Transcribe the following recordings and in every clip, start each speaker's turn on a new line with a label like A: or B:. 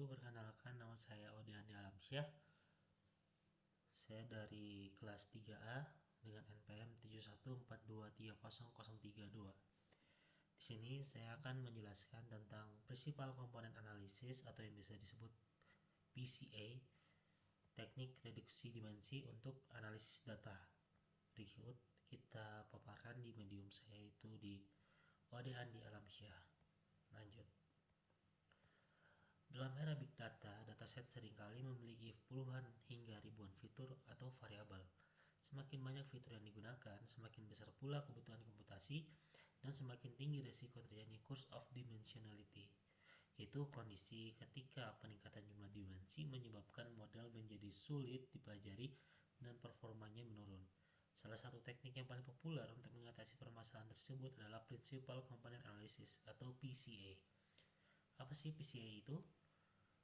A: wabarakatuh. Perkenalkan, nama saya Odian Alamsyah. Saya dari kelas 3A dengan NPM 7142300032. Di sini saya akan menjelaskan tentang prinsipal komponen analisis atau yang bisa disebut PCA, teknik reduksi dimensi untuk analisis data. Berikut kita paparkan di medium saya itu di Odian Alamsyah. Lanjut. Dalam era Big Data, dataset seringkali memiliki puluhan hingga ribuan fitur atau variabel. Semakin banyak fitur yang digunakan, semakin besar pula kebutuhan komputasi dan semakin tinggi resiko terjadi curse of dimensionality, yaitu kondisi ketika peningkatan jumlah dimensi menyebabkan model menjadi sulit dipelajari dan performanya menurun. Salah satu teknik yang paling populer untuk mengatasi permasalahan tersebut adalah Principal Component Analysis atau PCA. Apa sih PCA itu?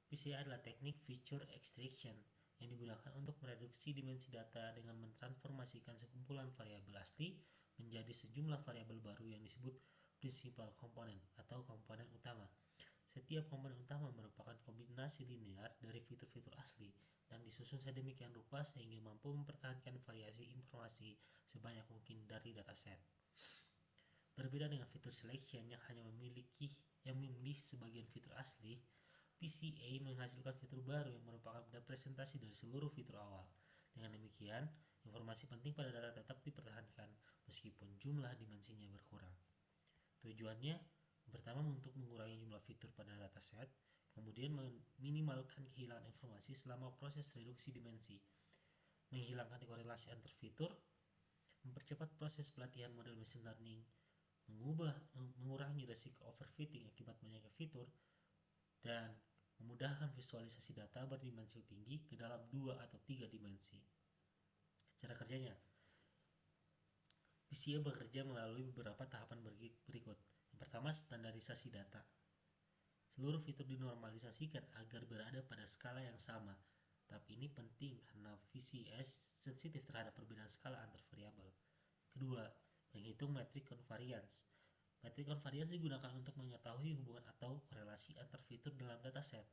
A: PCA adalah teknik feature extraction yang digunakan untuk mereduksi dimensi data dengan mentransformasikan sekumpulan variabel asli menjadi sejumlah variabel baru yang disebut principal component atau komponen utama. Setiap komponen utama merupakan kombinasi linear dari fitur-fitur asli dan disusun sedemikian rupa sehingga mampu mempertahankan variasi informasi sebanyak mungkin dari dataset. Berbeda dengan fitur selection yang hanya memilih sebagian fitur asli, PCA menghasilkan fitur baru yang merupakan representasi dari seluruh fitur awal. Dengan demikian, informasi penting pada data tetap dipertahankan meskipun jumlah dimensinya berkurang. Tujuannya, pertama untuk mengurangi jumlah fitur pada dataset, kemudian meminimalkan kehilangan informasi selama proses reduksi dimensi, menghilangkan korelasi antar fitur, mempercepat proses pelatihan model machine learning, mengurangi resiko overfitting akibat banyaknya fitur, dan memudahkan visualisasi data berdimensi tinggi ke dalam 2 atau 3 dimensi. Cara kerjanya, PCA bekerja melalui beberapa tahapan berikut. Yang pertama, standarisasi data. Seluruh fitur dinormalisasikan agar berada pada skala yang sama. Tapi ini penting karena VCS sensitif terhadap perbedaan skala antar variabel. Kedua, menghitung metrik convariance. Metrik convariance digunakan untuk mengetahui hubungan atau korelasi antar fitur dalam dataset.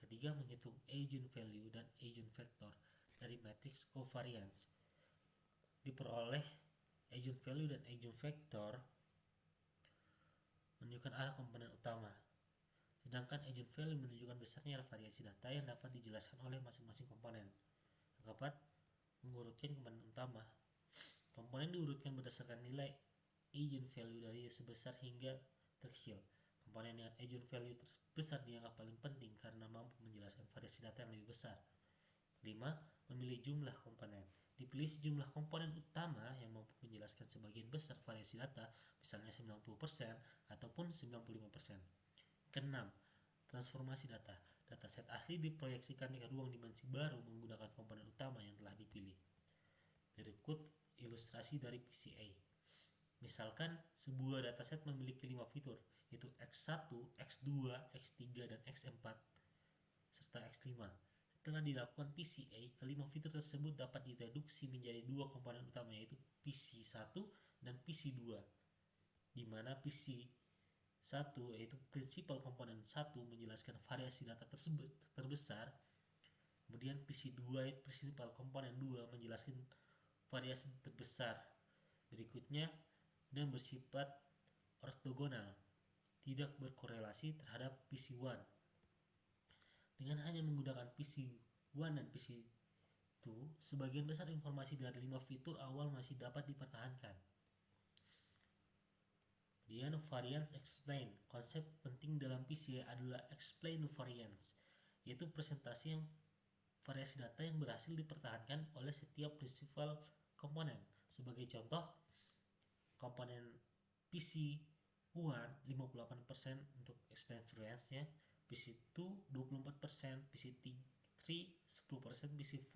A: Ketiga, menghitung eigenvalue dan eigenvector dari matriks covariance. Diperoleh eigenvalue dan eigenvector menunjukkan arah komponen utama, sedangkan eigenvalue menunjukkan besarnya variasi data yang dapat dijelaskan oleh masing-masing komponen. Yang keempat, mengurutkan komponen utama. Komponen diurutkan berdasarkan nilai eigenvalue dari sebesar hingga terkecil. Komponen dengan eigenvalue terbesar dianggap paling penting karena mampu menjelaskan variasi data yang lebih besar. 5. Memilih jumlah komponen. Dipilih sejumlah komponen utama yang mampu menjelaskan sebagian besar variasi data, misalnya 90% ataupun 95%. Keenam, transformasi data. Dataset asli diproyeksikan ke ruang dimensi baru menggunakan komponen utama yang telah dipilih. Berikut ilustrasi dari PCA. Misalkan sebuah dataset memiliki 5 fitur, yaitu X1, X2, X3, dan X4, serta X5. Setelah dilakukan PCA, kelima fitur tersebut dapat direduksi menjadi dua komponen utama, yaitu PC1 dan PC2, di mana PC1 yaitu principal komponen 1 menjelaskan variasi data tersebut terbesar, kemudian PC2 yaitu principal komponen 2 menjelaskan variasi terbesar berikutnya dan bersifat ortogonal, tidak berkorelasi terhadap PC1. Dengan hanya menggunakan PC1 dan PC2, sebagian besar informasi dari 5 fitur awal masih dapat dipertahankan. Kemudian variance explain. Konsep penting dalam PCA adalah explain variance, yaitu presentasi yang variasi data yang berhasil dipertahankan oleh setiap principal komponen. Sebagai contoh, komponen PC1 58% untuk explain variance-nya, PC2 24%, PC3 10%, PC4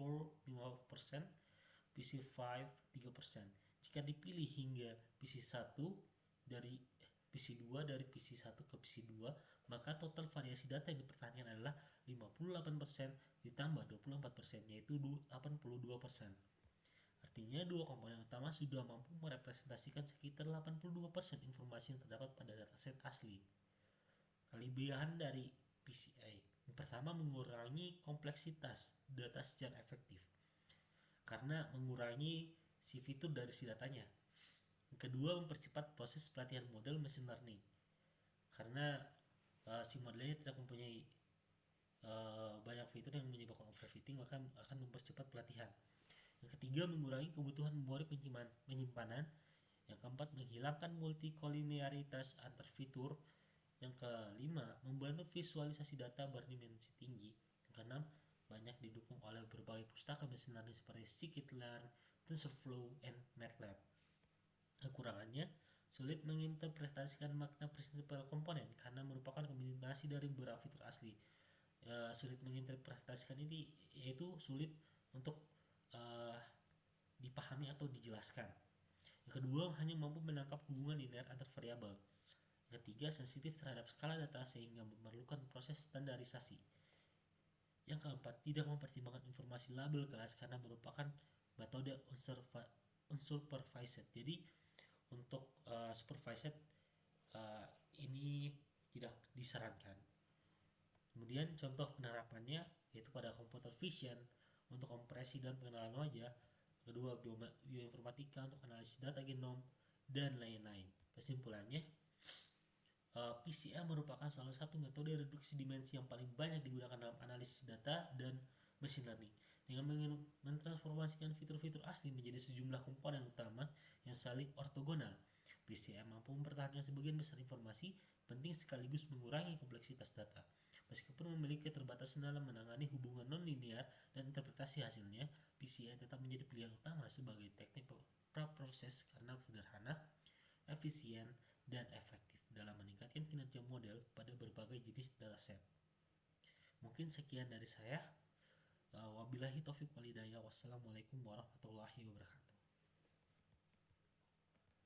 A: 5%, PC5 3%. Jika dipilih hingga PC1 dari PC2 dari PC1 ke PC2, maka total variasi data yang dipertahankan adalah 58% ditambah 24%, yaitu 82%. Artinya dua komponen utama sudah mampu merepresentasikan sekitar 82% informasi yang terdapat pada dataset asli. Kelebihan dari PCA. Yang pertama, mengurangi kompleksitas data secara efektif karena mengurangi si fitur dari si datanya. Yang kedua, mempercepat proses pelatihan model machine learning karena si modelnya tidak mempunyai banyak fitur yang menyebabkan overfitting, maka akan mempercepat pelatihan. Yang ketiga, mengurangi kebutuhan memori penyimpanan. Yang keempat, menghilangkan multikolinearitas antar fitur. Yang kelima, membantu visualisasi data berdimensi tinggi. Yang keenam, banyak didukung oleh berbagai pustaka mesin learning seperti scikit-learn, TensorFlow, and MATLAB. Kekurangannya, sulit menginterpretasikan makna prinsipal komponen karena merupakan kombinasi dari beberapa fitur asli. Sulit menginterpretasikan ini yaitu sulit untuk uh, dipahami atau dijelaskan. Yang kedua, hanya mampu menangkap hubungan linear antar variabel. Yang ketiga, sensitif terhadap skala data sehingga memerlukan proses standarisasi. Yang keempat, tidak mempertimbangkan informasi label kelas karena merupakan metode unsupervised. Jadi untuk supervised ini tidak disarankan. Kemudian contoh penerapannya yaitu pada computer vision untuk kompresi dan pengenalan wajah, kedua bioinformatika untuk analisis data genom, dan lain-lain. Kesimpulannya, PCA merupakan salah satu metode reduksi dimensi yang paling banyak digunakan dalam analisis data dan machine learning. Dengan mentransformasikan fitur-fitur asli menjadi sejumlah komponen utama yang saling ortogonal, PCA mampu mempertahankan sebagian besar informasi penting sekaligus mengurangi kompleksitas data. Meskipun memiliki keterbatasan dalam menangani hubungan non-linear dan interpretasi hasilnya, PCA tetap menjadi pilihan utama sebagai teknik praproses karena sederhana, efisien, dan efektif dalam meningkatkan kinerja model pada berbagai jenis dataset. Mungkin sekian dari saya. Wabillahi taufiq walhidayah. Wassalamualaikum warahmatullahi wabarakatuh.